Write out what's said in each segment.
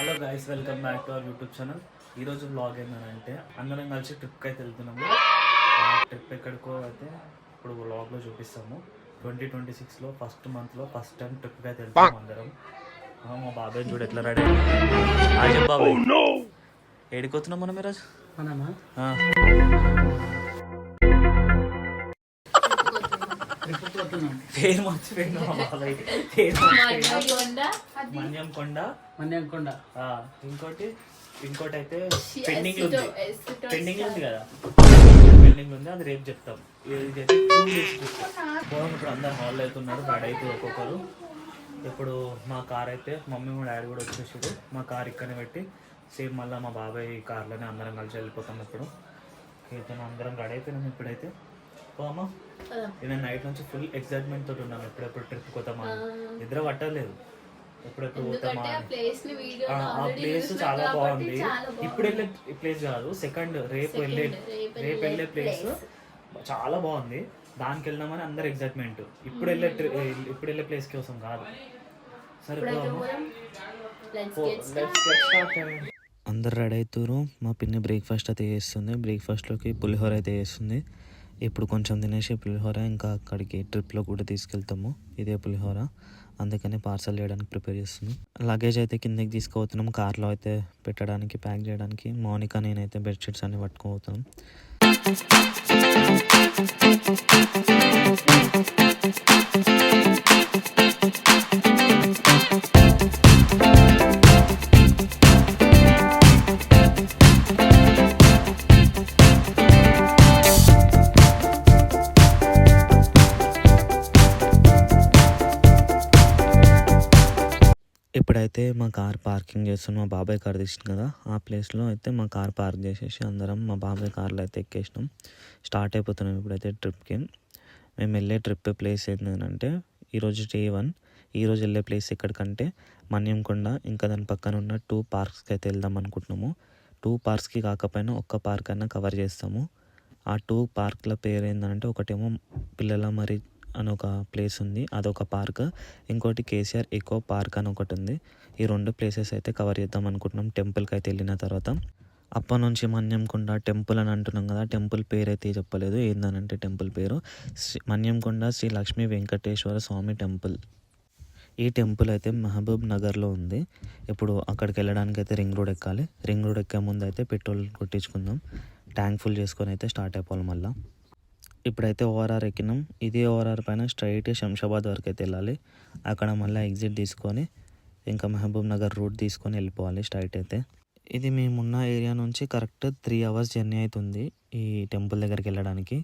Hello guys, welcome back to our YouTube channel. ఈరోజు blog ఏంటంటే అందరం కలిసి ట్రిప్కి అయితే వెళ్తున్నాము. ట్రిప్ ఎక్కడికో అయితే ఇప్పుడు బ్లాగ్లో చూపిస్తాము. 2026లో ఫస్ట్ మంత్లో ఫస్ట్ టైం ట్రిప్కి అయితే వెళ్తాము అందరం. మా బాబాయ్ చూడు ఎట్లా రెడీ అయ్యాడు. బాబాయ్ ఏడిపోతున్నాం మనం ఈరోజు. పేరు మర్చిపోయినా బాబాయ్, మన్యంకొండ. ఇంకోటి అయితే పెండింగ్ ఉంది కదా, పెండింగ్ ఉంది, అది రేపు చెప్తాం. ఇదైతే 2 days ఇప్పుడు అందరు హాల్ అవుతున్నారు, రెడీ అవుతుంది ఒక్కొక్కరు. ఇప్పుడు మా కార్ అయితే మమ్మీ మా డాడీ కూడా వచ్చేసారు. మా కార్ ఇక్కడనే పెట్టి సేమ్ మళ్ళీ మా బాబాయ్ కార్లోనే అందరం కలిసి వెళ్ళిపోతాం. ఇప్పుడు అందరం రెడీ అయిపోయినాం. ఇప్పుడైతే పోమా, నేను నైట్ నుంచి ఫుల్ ఎక్సైట్మెంట్ తోటి ఉన్నాను. ఎప్పుడెప్పుడు ట్రిప్ పోతామా, నిద్ర పట్టలేదు. ఎప్పుడెప్పుడు పోతామా. ఆ ప్లేస్ చాలా బాగుంది. ఇప్పుడు వెళ్ళే ప్లేస్ కాదు, రేపు వెళ్ళే ప్లేస్ చాలా బాగుంది. దానికి వెళ్దామని అందరు ఎక్సైట్మెంట్. ఇప్పుడు వెళ్ళే ప్లేస్ కోసం కాదు. సరే అందరు రెడీ అవుతారు. మా పిన్ని బ్రేక్ఫాస్ట్ అయితే చేస్తుంది. బ్రేక్ఫాస్ట్లోకి పులిహోర అయితే చేస్తుంది. ఇప్పుడు కొంచెం తినేసి పులిహోర ఇంకా అక్కడికి ట్రిప్లో కూడా తీసుకెళ్తాము. ఇదే పులిహోర, అందుకని పార్సల్ చేయడానికి ప్రిపేర్ చేస్తున్నాం. లగేజ్ అయితే కిందకి తీసుకుపోతున్నాం. కార్లో అయితే పెట్టడానికి, ప్యాక్ చేయడానికి. మౌనిక నేనైతే బెడ్షీట్స్ అన్ని పట్టుకుపోతున్నాం. ఇప్పుడైతే మా కార్ పార్కింగ్ చేస్తున్నాం. మా బాబాయ్ కార్ తీసింది కదా, ఆ ప్లేస్లో అయితే మా కార్ పార్క్ చేసేసి అందరం మా బాబాయ్ కార్లో అయితే ఎక్కేసినాం. స్టార్ట్ అయిపోతున్నాం ఇప్పుడైతే ట్రిప్కి. మేము వెళ్ళే ట్రిప్ ప్లేస్ ఏంటంటే ఈరోజు Day 1. ఈరోజు వెళ్ళే ప్లేస్ ఎక్కడికంటే మన్యంకొండ, ఇంకా దాని పక్కన ఉన్న 2 parksకి అయితే వెళ్దాం అనుకుంటున్నాము. 2 parksకి కాకపోయినా ఒక్క పార్క్ అయినా కవర్ చేస్తాము. ఆ 2 parkల పేరు ఏంటంటే ఒకటేమో పిల్లల మరి అని ఒక ప్లేస్ ఉంది, అదొక పార్క్. ఇంకోటి కేసీఆర్ ఎకో పార్క్ అని ఒకటి ఉంది. ఈ 2 ప్లేసెస్ అయితే కవర్ చేద్దాం అనుకుంటున్నాం టెంపుల్కి అయితే వెళ్ళిన తర్వాత. అప్పటి నుంచి మన్యంకొండ టెంపుల్ అని అంటున్నాం కదా, టెంపుల్ పేరు అయితే చెప్పలేదు. ఏందనంటే టెంపుల్ పేరు మన్యంకొండ శ్రీ లక్ష్మీ వెంకటేశ్వర స్వామి టెంపుల్. ఈ టెంపుల్ అయితే మహబూబ్ నగర్లో ఉంది. ఇప్పుడు అక్కడికి వెళ్ళడానికి అయితే రింగ్ రోడ్ ఎక్కాలి. రింగ్ రోడ్ ఎక్కే ముందు అయితే పెట్రోల్ కొట్టించుకుందాం. ట్యాంక్ ఫుల్ చేసుకొని అయితే స్టార్ట్ అయిపోవాలి మళ్ళీ. ఇప్పుడైతే ORR ఎక్కినాం. ఇదే ORR పైన స్ట్రైట్ శంషాబాద్ వరకు అయితే వెళ్ళాలి. అక్కడ మళ్ళీ ఎగ్జిట్ తీసుకొని ఇంకా మహబూబ్ నగర్ రూట్ తీసుకొని వెళ్ళిపోవాలి స్ట్రైట్ అయితే. ఇది మేమున్న ఏరియా నుంచి కరెక్ట్ 3 hours జర్నీ అవుతుంది ఈ టెంపుల్ దగ్గరికి వెళ్ళడానికి.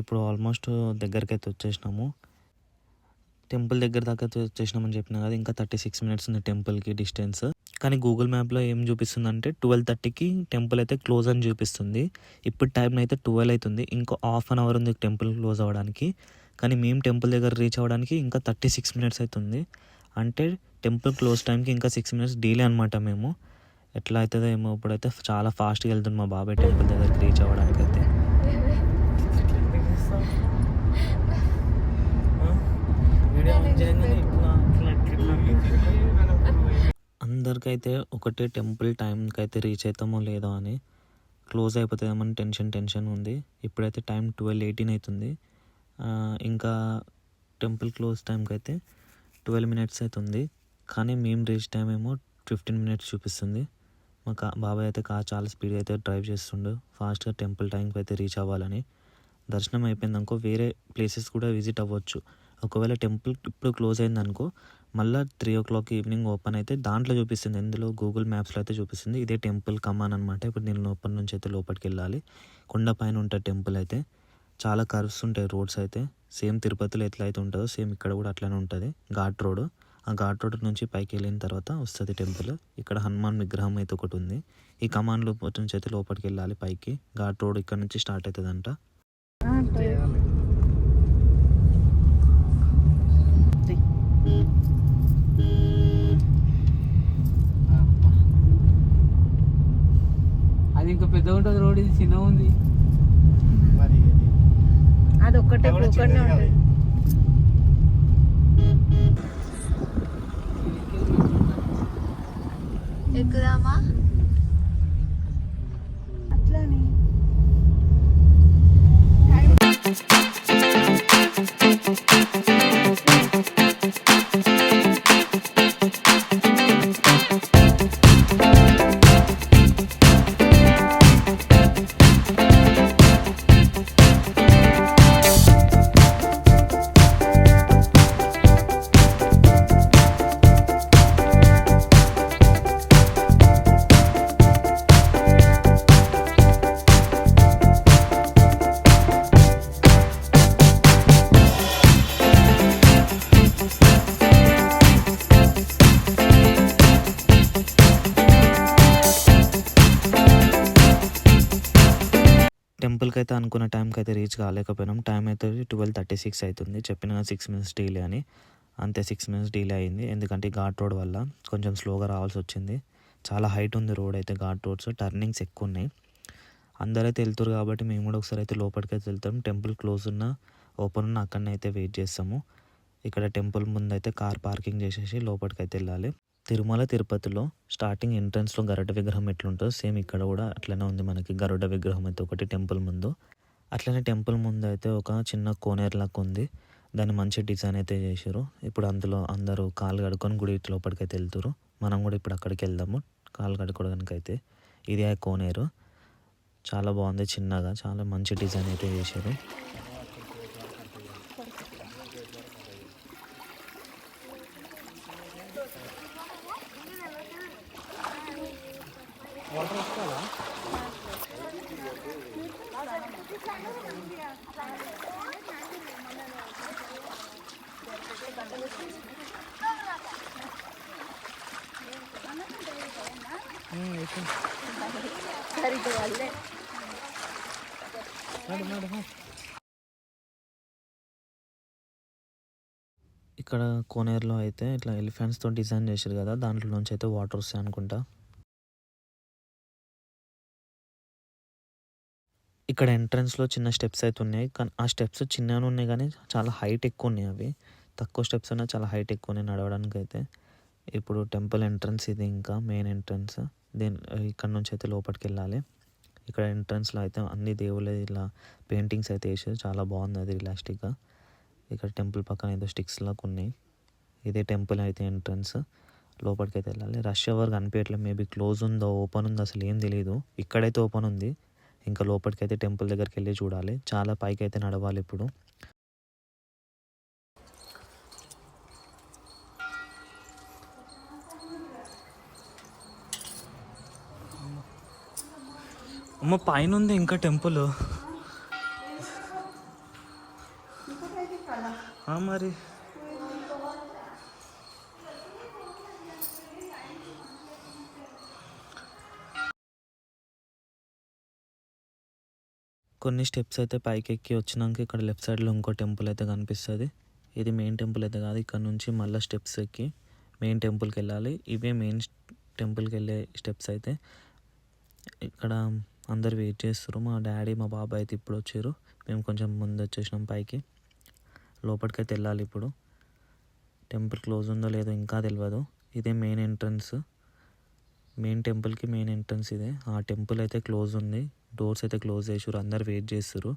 ఇప్పుడు ఆల్మోస్ట్ దగ్గరికి అయితే వచ్చేసినాము. టెంపుల్ దగ్గర దాకా వచ్చేసినామని చెప్పినా కదా, ఇంకా 36 minutes ఉంది టెంపుల్కి డిస్టెన్స్. కానీ గూగుల్ మ్యాప్లో ఏం చూపిస్తుందంటే 12:30కి టెంపుల్ అయితే క్లోజ్ అని చూపిస్తుంది. ఇప్పుడు టైం అయితే 12 అవుతుంది. ఇంకో ½ an hour ఉంది టెంపుల్ క్లోజ్ అవ్వడానికి. కానీ మేము టెంపుల్ దగ్గర రీచ్ అవ్వడానికి ఇంకా 36 minutes అవుతుంది. అంటే టెంపుల్ క్లోజ్ టైంకి ఇంకా 6 minutes డీలే అనమాట. మేము ఎట్లా అవుతుందో ఏమో. ఇప్పుడైతే చాలా ఫాస్ట్గా వెళ్తుంది మా బాబాయ్ టెంపుల్ దగ్గరికి రీచ్ అవ్వడానికి అయితే. అందరికైతే ఒకటే టెంపుల్ టైంకి అయితే రీచ్ అవుతామో లేదో అని, క్లోజ్ అయిపోతుందేమని టెన్షన్ ఉంది. ఇప్పుడైతే టైం 12:18 అవుతుంది. ఇంకా టెంపుల్ క్లోజ్ టైంకి అయితే 12 minutes అవుతుంది. కానీ మేము రీచ్ టైం ఏమో 15 minutes చూపిస్తుంది. మా బాబాయ్ అయితే కార్ చాలా స్పీడ్గా అయితే డ్రైవ్ చేస్తుండు, ఫాస్ట్గా టెంపుల్ టైంకి అయితే రీచ్ అవ్వాలని. దర్శనం అయిపోయిందనుకో వేరే ప్లేసెస్ కూడా విజిట్ అవ్వచ్చు. ఒకవేళ టెంపుల్ ఇప్పుడు క్లోజ్ అయిందనుకో మళ్ళీ 3 o'clock ఈవినింగ్ ఓపెన్ అయితే దాంట్లో చూపిస్తుంది. ఎందులో గూగుల్ మ్యాప్స్లో అయితే చూపిస్తుంది ఇదే టెంపుల్ కమాన్ అనమాట. ఇప్పుడు నేను లోపల నుంచి అయితే లోపలికి వెళ్ళాలి. కొండ పైన ఉంటుంది టెంపుల్ అయితే. చాలా కర్వ్స్ ఉంటాయి రోడ్స్ అయితే. సేమ్ తిరుపతిలో ఎట్లా అయితే ఉంటుందో సేమ్ ఇక్కడ కూడా అట్లనే ఉంటుంది ఘాట్ రోడ్. ఆ ఘాట్ రోడ్ నుంచి పైకి వెళ్ళిన తర్వాత వస్తుంది టెంపుల్. ఇక్కడ హనుమాన్ విగ్రహం అయితే ఒకటి ఉంది. ఈ కమాన్ నుంచి అయితే లోపలికి వెళ్ళాలి పైకి. ఘాట్ రోడ్ ఇక్కడ నుంచి స్టార్ట్ అవుతుందంట. అది ఇంకా పెద్దగా ఉంటుంది రోడ్, ఇది చిన్నగా ఉంది. అది ఒక్కటే ఉంటుంది. ఎక్కుదామా అట్లానే టెంపుల్కి అయితే అనుకున్న టైంకి అయితే రీచ్ కాలేకపోయినాం. టైం అయితే 12:36 అవుతుంది. చెప్పిన 6 మినిట్స్ డీలే అని, అంతే 6 మినిట్స్ డీలే అయింది. ఎందుకంటే ఘాట్ రోడ్ వల్ల కొంచెం స్లోగా రావాల్సి వచ్చింది. చాలా హైట్ ఉంది రోడ్ అయితే, ఘాట్ రోడ్స్, టర్నింగ్స్ ఎక్కువ ఉన్నాయి. అందరైతే వెళ్తారు కాబట్టి మేము కూడా ఒకసారి అయితే లోపలికి అయితే వెళ్తాం. టెంపుల్ క్లోజ్ ఉన్న ఓపెన్ ఉన్న అక్కడనే అయితే వెయిట్ చేస్తాము. ఇక్కడ టెంపుల్ ముందు అయితే కార్ పార్కింగ్ చేసేసి లోపలికి అయితే వెళ్ళాలి. తిరుమల తిరుపతిలో స్టార్టింగ్ ఎంట్రన్స్లో గరుడ విగ్రహం ఎట్లుంటుందో సేమ్ ఇక్కడ కూడా అట్లనే ఉంది. మనకి గరుడ విగ్రహం అయితే ఒకటి టెంపుల్ ముందు, అట్లనే టెంపుల్ ముందు అయితే ఒక చిన్న కోనేరులాగా ఉంది. దాన్ని మంచి డిజైన్ అయితే చేశారు. ఇప్పుడు అందులో అందరూ కాలు కడుక్కొని గుడి లోపలికి అయితే వెళ్తారు. మనం కూడా ఇప్పుడు అక్కడికి వెళ్దాము కాలు కడుక్కోవడానికి అయితే. ఇది ఆ కోనేరు, చాలా బాగుంది, చిన్నగా చాలా మంచి డిజైన్ అయితే చేశారు. ఇక్కడ కోనేరులో అయితే ఇట్లా ఎలిఫెంట్స్తో డిజైన్ చేశారు కదా, దాంట్లో నుంచి అయితే వాటర్ వస్తాయి అనుకుంటా. ఇక్కడ ఎంట్రన్స్లో చిన్న స్టెప్స్ అయితే ఉన్నాయి, కానీ ఆ స్టెప్స్ చిన్నగానే ఉన్నాయి కానీ చాలా హైట్ ఎక్కువ ఉన్నాయి. అవి తక్కువ స్టెప్స్ ఉన్నాయి, చాలా హైట్ ఎక్కువ ఉన్నాయి నడవడానికి అయితే. ఇప్పుడు టెంపుల్ ఎంట్రన్స్ ఇది, ఇంకా మెయిన్ ఎంట్రన్స్. ఇక్కడ నుంచి అయితే లోపలికి వెళ్ళాలి. ఇక్కడ ఎంట్రన్స్లో అయితే అన్ని దేవుళ్ళ ఇలా పెయింటింగ్స్ అయితే వేసారు, చాలా బాగుంది అది రిలాస్టిక్గా. ఇక్కడ టెంపుల్ పక్కన ఏదో స్టిక్స్ లాగా ఉన్నాయి. ఇదే టెంపుల్ అయితే ఎంట్రన్స్, లోపలికి అయితే వెళ్ళాలి. రష్ ఎవరు కనిపించట్లేదు, మేబీ క్లోజ్ ఉందో ఓపెన్ ఉందో అసలు ఏం తెలియదు. ఇక్కడైతే ఓపెన్ ఉంది, ఇంకా లోపలికి అయితే టెంపుల్ దగ్గరికి వెళ్ళి చూడాలి. చాలా పైకి అయితే నడవాలి ఇప్పుడు. అమ్మ పైన ఉంది ఇంకా టెంపుల్. మరి కొన్ని స్టెప్స్ అయితే పైకి ఎక్కి వచ్చినాక ఇక్కడ లెఫ్ట్ సైడ్లో ఇంకో టెంపుల్ అయితే కనిపిస్తుంది. ఇది మెయిన్ టెంపుల్ అయితే కాదు, ఇక్కడ నుంచి మళ్ళీ స్టెప్స్ ఎక్కి మెయిన్ టెంపుల్కి వెళ్ళాలి. ఇవే మెయిన్ టెంపుల్కి వెళ్ళే స్టెప్స్ అయితే. ఇక్కడ అందరు వెయిట్ చేస్తారు. మా డాడీ మా బాబాయ్ అయితే ఇప్పుడు వచ్చారు, మేము కొంచెం ముందు వచ్చేసినాం పైకి. లోపలికి అయితే వెళ్ళాలి ఇప్పుడు. టెంపుల్ క్లోజ్ ఉందో లేదో ఇంకా తెలియదు. ఇదే మెయిన్ ఎంట్రన్స్, మెయిన్ టెంపుల్కి మెయిన్ ఎంట్రన్స్ ఇదే. ఆ టెంపుల్ అయితే క్లోజ్ ఉంది, డోర్స్ అయితే క్లోజ్ చేసారు, అందరు వెయిట్ చేస్తారు.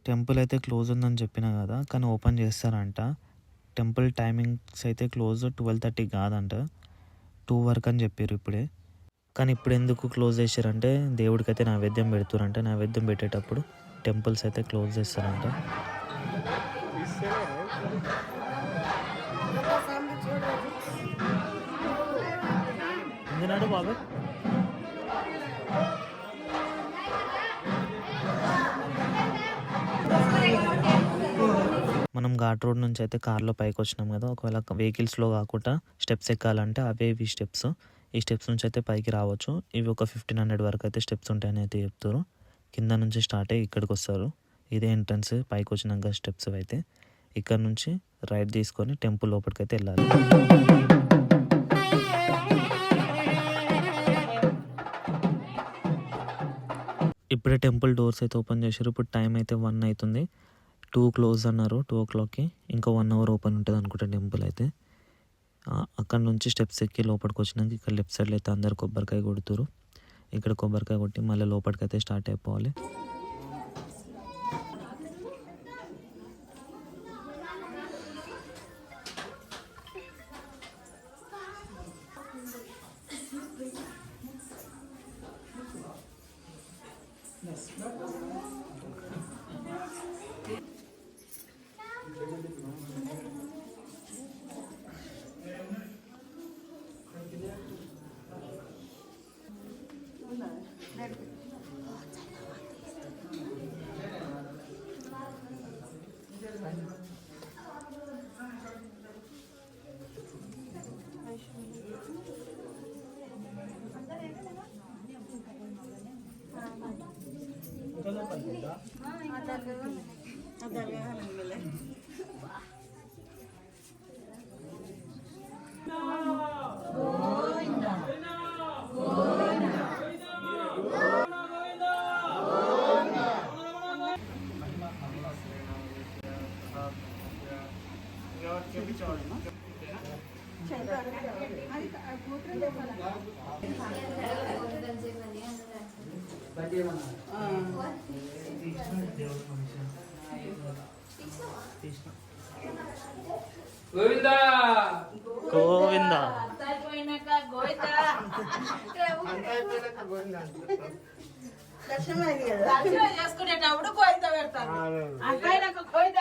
టెంపుల్ అయితే క్లోజ్ ఉందని చెప్పినా కదా, కానీ ఓపెన్ చేస్తారంట. టెంపుల్ టైమింగ్స్ అయితే క్లోజ్ 12:30 కాదంట, 2 వరకు అని చెప్పారు ఇప్పుడే. కానీ ఇప్పుడు ఎందుకు క్లోజ్ చేశారంటే దేవుడికి అయితే నైవేద్యం పెడుతారంట. నైవేద్యం పెట్టేటప్పుడు టెంపుల్స్ అయితే క్లోజ్ చేస్తారంట. బాబు మనం ఘాట్ రోడ్ నుంచి అయితే కార్లో పైకి వచ్చినాం కదా. ఒకవేళ వెహికల్స్లో కాకుండా స్టెప్స్ ఎక్కాలంటే అవే ఇవి స్టెప్స్. ఈ స్టెప్స్ నుంచి అయితే పైకి రావచ్చు. ఇవి ఒక 1500 వరకు అయితే స్టెప్స్ ఉంటాయని అయితే చెప్తారు. కింద నుంచి స్టార్ట్ అయ్యి ఇక్కడికి వస్తారు. ఇదే ఎంట్రన్స్. పైకి వచ్చినాక స్టెప్స్ అయితే ఇక్కడ నుంచి రైట్ తీసుకొని టెంపుల్ లోపలికి అయితే వెళ్ళాలి. ఇప్పుడే టెంపుల్ డోర్స్ అయితే ఓపెన్ చేశారు. ఇప్పుడు టైం అయితే 1 అవుతుంది. 2 క్లోజ్ అన్నారు, 2 o'clockకి. ఇంకా 1 hour ఓపెన్ ఉంటుంది అనుకుంటా టెంపుల్ అయితే. అక్కడ నుంచి స్టెప్స్ ఎక్కి లోపలికి వచ్చినాక ఇక్కడ లెఫ్ట్ సైడ్లో అయితే అందరు కొబ్బరికాయ కొడుతురు. ఇక్కడ కొబ్బరికాయ కొట్టి మళ్ళీ లోపలికి అయితే స్టార్ట్ అయిపోవాలి. గోవిందా గోవిందా చేసుకునేటప్పుడు కోయిత పెడతారు. అయిపోయినాక కోయిత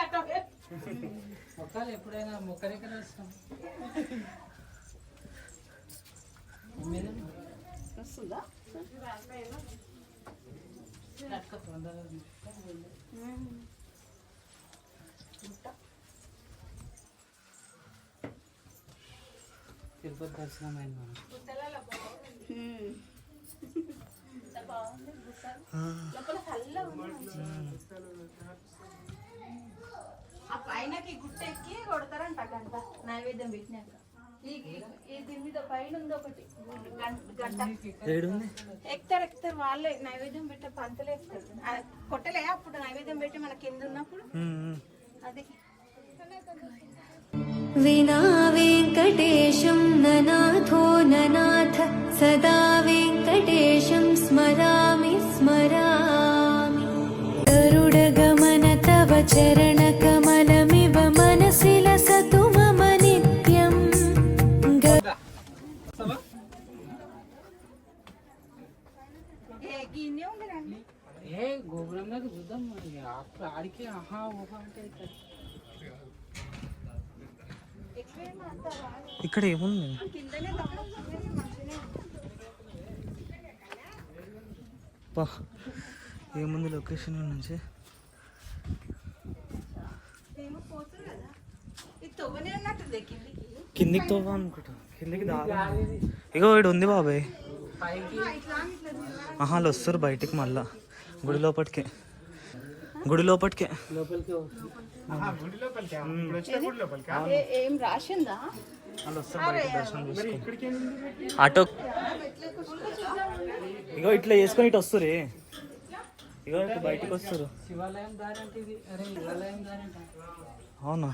మొక్కలు ఎప్పుడైనా మొక్కలెక్కడ వస్తాం వస్తుందా? తిరుపతి దర్శనం అయింది ఆ పైనకి గుట్ట ఎక్కి కొడతారంట గంట నైవేద్యం పెట్టినాక. ఈ దీని మీద పైన ఉంది ఒకటి గంట ఎక్కుతారు వాళ్ళే నైవేద్యం పెట్టే పంతులు ఎక్కుతారు. కొట్టలే అప్పుడు నైవేద్యం పెట్టి మన కింద ఉన్నప్పుడు అది विना वेङ्कटेशं ननाथो ननाथ सदा वेङ्कटेशं स्मरामि स्मरामि गरुडगमन तव चरणकमलमिव मनसि लसतु मम नित्यम् ఏ గోపురంలోకి చూద్దాం ఆడికి ఆహా ఊహా అంటే ఇక్కడ ఏముంది? ఏముంది లొకేషన్ నుంచి? కిందికి తోవ అనుకుంటా. కిందికి దారి ఇగో వీడు ఉంది బాబాయ్. వాళ్ళు వస్తారు బయటికి మళ్ళా గుడి లోపలికే. ఏం రాసిందా? ఆటో ఇగో ఇట్లా వేసుకొని ఇటు వస్తారు. ఇగో ఇటు బయటకు వస్తారు. శివాలయం దారి అంటే ఇది. అరే శివాలయం దారి అంట. అవునా?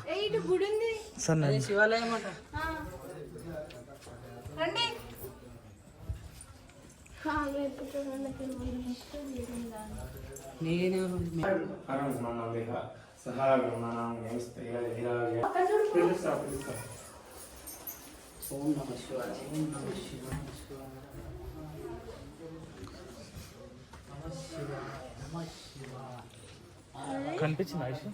గుడి ఉంది సార్ శివాలయం అంట. రండి. కనిపించింది ఆయుష్?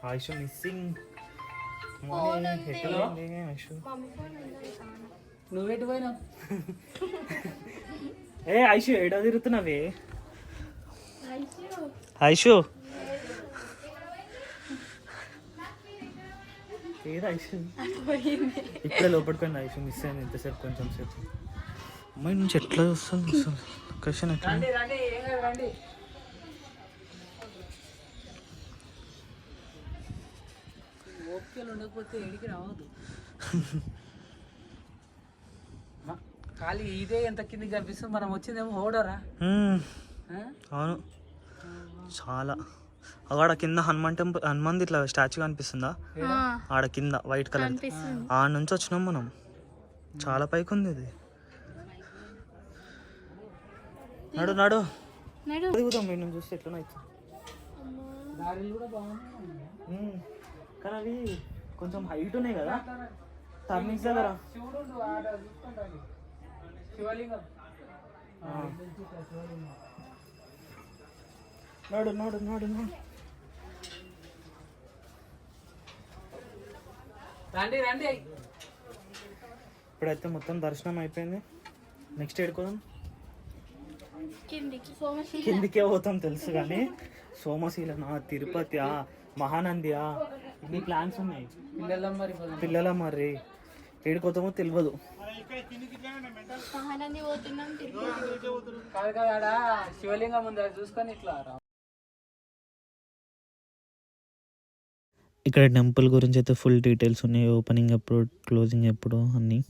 ఆయుష్ మిస్సింగ్. నువ్వెటు పోయినావు? ఏ ఆయుష్ ఏడా తిరుగుతున్నావే? ఆయుష్ ఏది ఆయుష్? ఇప్పుడే లోపలిపోయింది ఆయుష్. మిస్ అయింది ఇంతసేపు, కొంచెం సేపు. అమ్మాయి నుంచి ఎట్లా వస్తుంది లొకేషన్? ఎట్లా ఓపికలు ఉండకపోతే ఎడికి రావద్దు. ఖాళీ ఇదే ఎంత కిందికి కనిపిస్తుంది. మనం వచ్చిందేమో ఓడరా. అవును, చాలా ఆడ కింద హనుమాన్ ఇట్లా స్టాచ్యూ కనిపిస్తుందా, ఆడ కింద వైట్ కలర్, ఆడ నుంచి వచ్చినాం మనం. చాలా పైకి ఉంది ఇది. నడు నడు దిగుతాం మీరు నుంచి చూస్తే ఎట్లా అవుతుంది. దారిలు కూడా బాగున్నాయి. కానీ అవి కొంచెం హైట్ ఉన్నాయి కదా టర్నింగ్స్ దగ్గర. శివుడు ఆడ చూసుకుంటాను, శివలింగం. నడు నడు నడు నడు. రండి రండి. ఇప్పుడైతే మొత్తం దర్శనం అయిపోయింది. నెక్స్ట్ ఎడుకోదాం, కిందికే పోతాం తెలుసు, కానీ సోమశీలనా, తిరుపతి, మహానందియా, ఇన్ని ప్లాన్స్ ఉన్నాయి. పిల్లల మరి ఏడుకోతామో తెలియదు. కాదు కదా ఆడ శివలింగం ఉంది, అది చూసుకొని ఇట్లా రా. ఇక్కడ టెంపుల్ గురించి అయితే ఫుల్ డీటెయిల్స్ ఉన్నాయి, ఓపెనింగ్ ఎప్పుడు, క్లోజింగ్ ఎప్పుడు అన్నీ.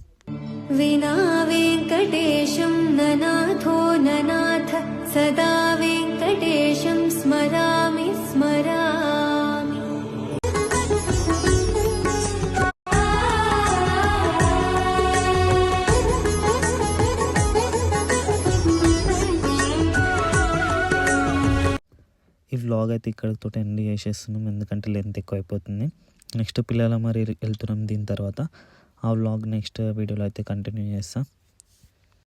विना वेङ्कटेशं ननाथो ननाथ सदा वेङ्कटेशं स्मरामि स्मरामि. ఈ వ్లాగ్ అయితే ఇక్కడితో ఎండ్ చేసేస్తున్నాం, ఎందుకంటే లెంత్ ఎక్కువ అయిపోతుంది. నెక్స్ట్ పిల్లల మరి వెళ్తున్నాం. దీని తర్వాత ఆ వ్లాగ్ నెక్స్ట్ వీడియోలో అయితే కంటిన్యూ చేస్తాం.